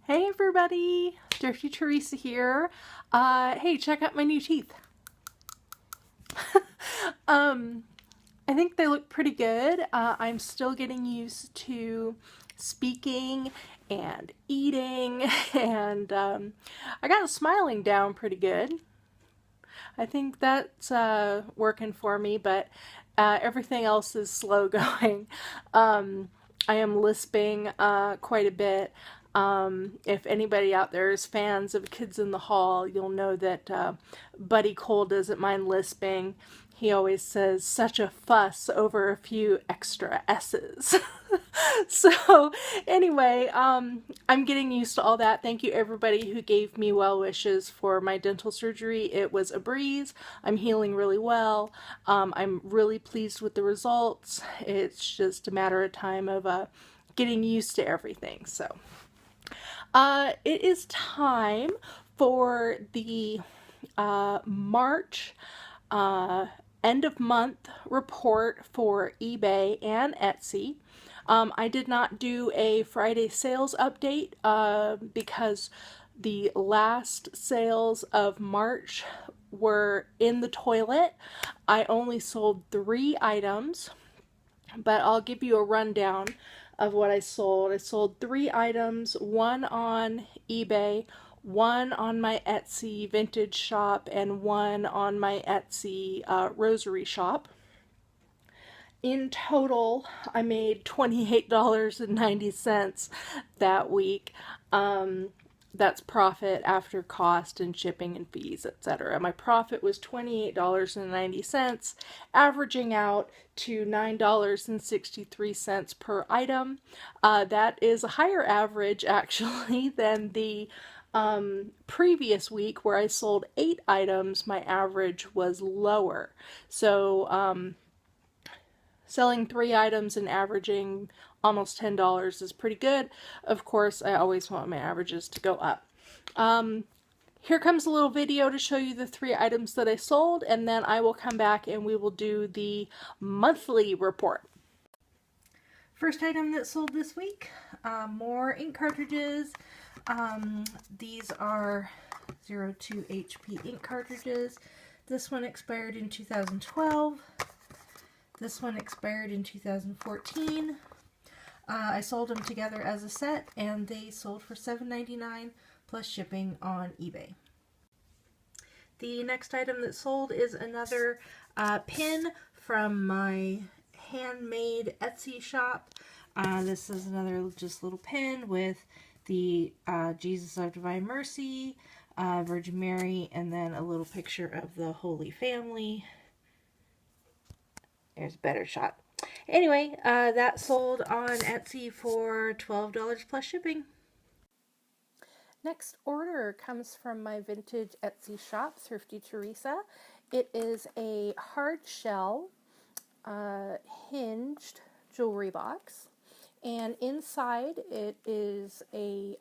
Hey everybody, Thrifty Teresa here. Hey, check out my new teeth. um, I think they look pretty good. I'm still getting used to speaking and eating, and I got smiling down pretty good. I think that's working for me, but everything else is slow going. I am lisping quite a bit. If anybody out there is fans of Kids in the Hall, you'll know that Buddy Cole doesn't mind lisping. He always says such a fuss over a few extra S's. So anyway, I'm getting used to all that. Thank you everybody who gave me well wishes for my dental surgery. It was a breeze. I'm healing really well. I'm really pleased with the results. It's just a matter of time of getting used to everything. So it is time for the March end of month report for eBay and Etsy. I did not do a Friday sales update because the last sales of March were in the toilet. I only sold 3 items, but I'll give you a rundown of what I sold. I sold 3 items, one on eBay, one on my Etsy vintage shop, and one on my Etsy rosary shop. In total, I made $28.90 that week. That's profit after cost and shipping and fees, etc. My profit was $28.90, averaging out to $9.63 per item. That is a higher average actually than the previous week where I sold 8 items. My average was lower. So selling 3 items and averaging almost $10 is pretty good. Of course, I always want my averages to go up. Here comes a little video to show you the 3 items that I sold, and then I will come back and we will do the monthly report. First item that sold this week, more ink cartridges. These are 02 HP ink cartridges. This one expired in 2012. This one expired in 2014. I sold them together as a set, and they sold for $7.99 plus shipping on eBay. The next item that sold is another pin from my handmade Etsy shop. This is another just little pin with the Jesus of Divine Mercy, Virgin Mary, and then a little picture of the Holy Family. There's a better shot. Anyway, that sold on Etsy for $12 plus shipping. Next order comes from my vintage Etsy shop, Thrifty Teresa. It is a hard shell hinged jewelry box, and inside it is a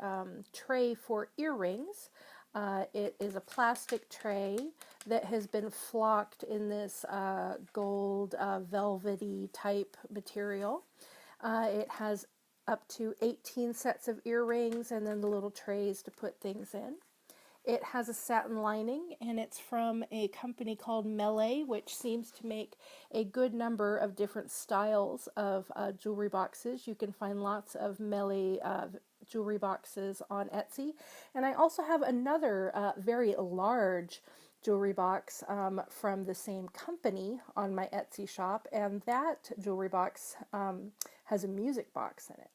tray for earrings. It is a plastic tray that has been flocked in this gold velvety type material. It has up to 18 sets of earrings and then the little trays to put things in. It has a satin lining, and it's from a company called Melee, which seems to make a good number of different styles of jewelry boxes. You can find lots of Melee jewelry boxes on Etsy. And I also have another very large jewelry box from the same company on my Etsy shop, and that jewelry box has a music box in it.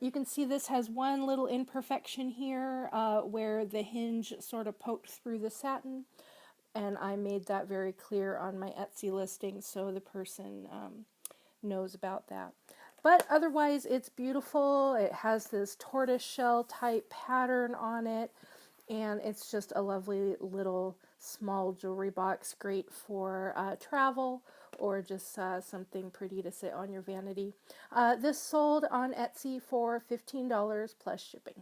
You can see this has one little imperfection here where the hinge sort of poked through the satin, and I made that very clear on my Etsy listing so the person knows about that. But otherwise it's beautiful. It has this tortoise shell type pattern on it, and it's just a lovely little small jewelry box, great for travel or just something pretty to sit on your vanity. This sold on Etsy for $15 plus shipping.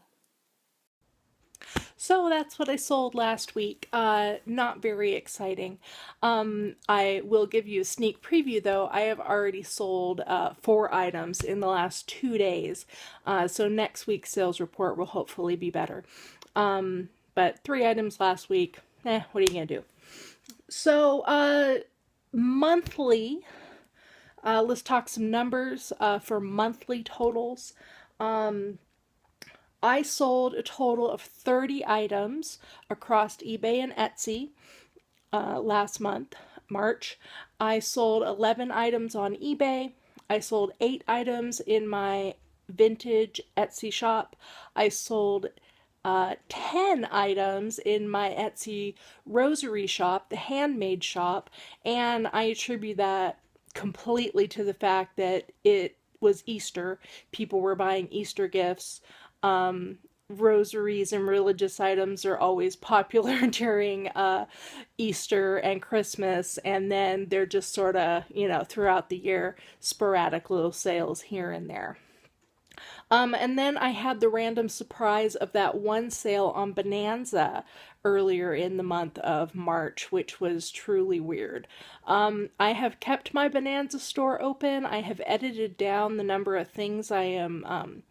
So that's what I sold last week. Not very exciting. I will give you a sneak preview though. I have already sold 4 items in the last 2 days. So next week's sales report will hopefully be better. But 3 items last week. What are you gonna do? So monthly, let's talk some numbers for monthly totals. I sold a total of 30 items across eBay and Etsy last month, March. I sold 11 items on eBay. I sold 8 items in my vintage Etsy shop. I sold 10 items in my Etsy rosary shop, the handmade shop, and I attribute that completely to the fact that it was Easter. People were buying Easter gifts. Rosaries and religious items are always popular during Easter and Christmas, and then they're just sort of, throughout the year, sporadic little sales here and there. And then I had the random surprise of that one sale on Bonanza earlier in the month of March, which was truly weird. I have kept my Bonanza store open. I have edited down the number of things I am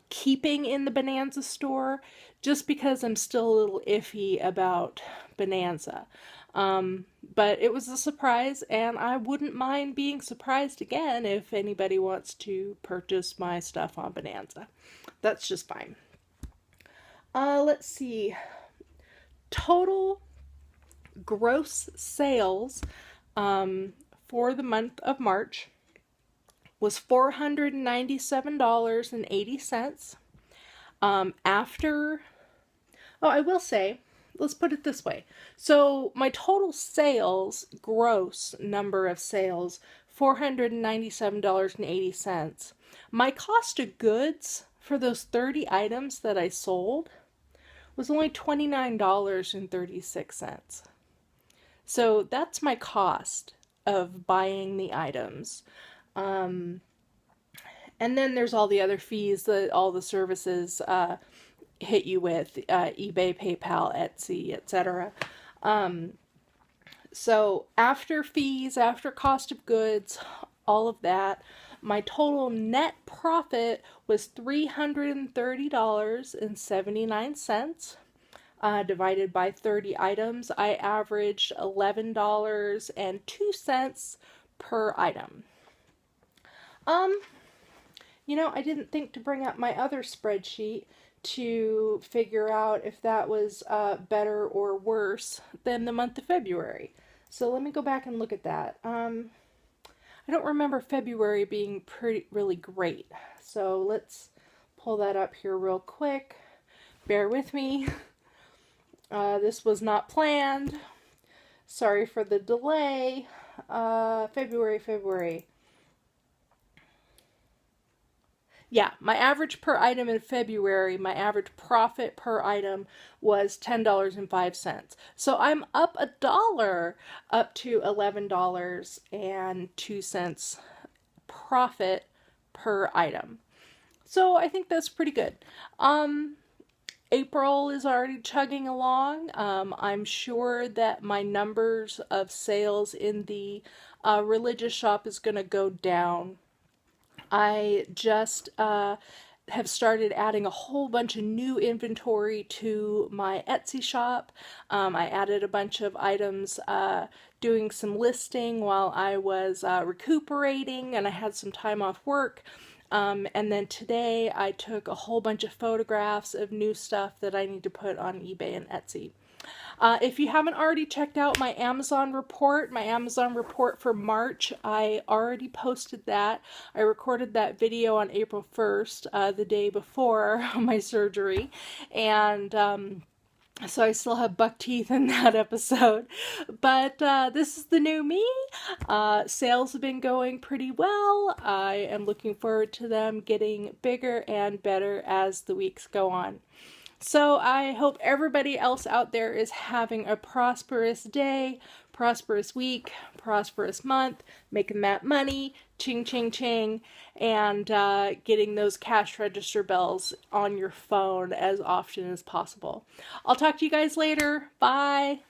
keeping in the Bonanza store just because I'm still a little iffy about Bonanza. But it was a surprise, and I wouldn't mind being surprised again if anybody wants to purchase my stuff on Bonanza. That's just fine. Let's see. Total gross sales for the month of March was $497.80. I will say, let's put it this way. So my total sales, gross number of sales, $497.80. My cost of goods for those 30 items that I sold was only $29.36. So that's my cost of buying the items. And then there's all the other fees that all the services hit you with, eBay, PayPal, Etsy, etc. So after fees, after cost of goods, all of that, my total net profit was $330.79. Divided by 30 items, I averaged $11.02 per item. I didn't think to bring up my other spreadsheet to figure out if that was better or worse than the month of February. So let me go back and look at that. I don't remember February being really great. So let's pull that up here real quick. Bear with me. This was not planned. Sorry for the delay. February. Yeah, my average per item in February, my average profit per item was $10.05. So I'm up $1 up to $11.02 profit per item. So I think that's pretty good. April is already chugging along. I'm sure that my numbers of sales in the religious shop is going to go down. I just have started adding a whole bunch of new inventory to my Etsy shop. I added a bunch of items doing some listing while I was recuperating and I had some time off work. And then today I took a whole bunch of photographs of new stuff that I need to put on eBay and Etsy. If you haven't already checked out my Amazon report for March, I already posted that. I recorded that video on April 1st, the day before my surgery, and so I still have buck teeth in that episode. But this is the new me. Sales have been going pretty well. I am looking forward to them getting bigger and better as the weeks go on. So I hope everybody else out there is having a prosperous day, prosperous week, prosperous month, making that money, ching, ching, ching, and getting those cash register bells on your phone as often as possible. I'll talk to you guys later. Bye.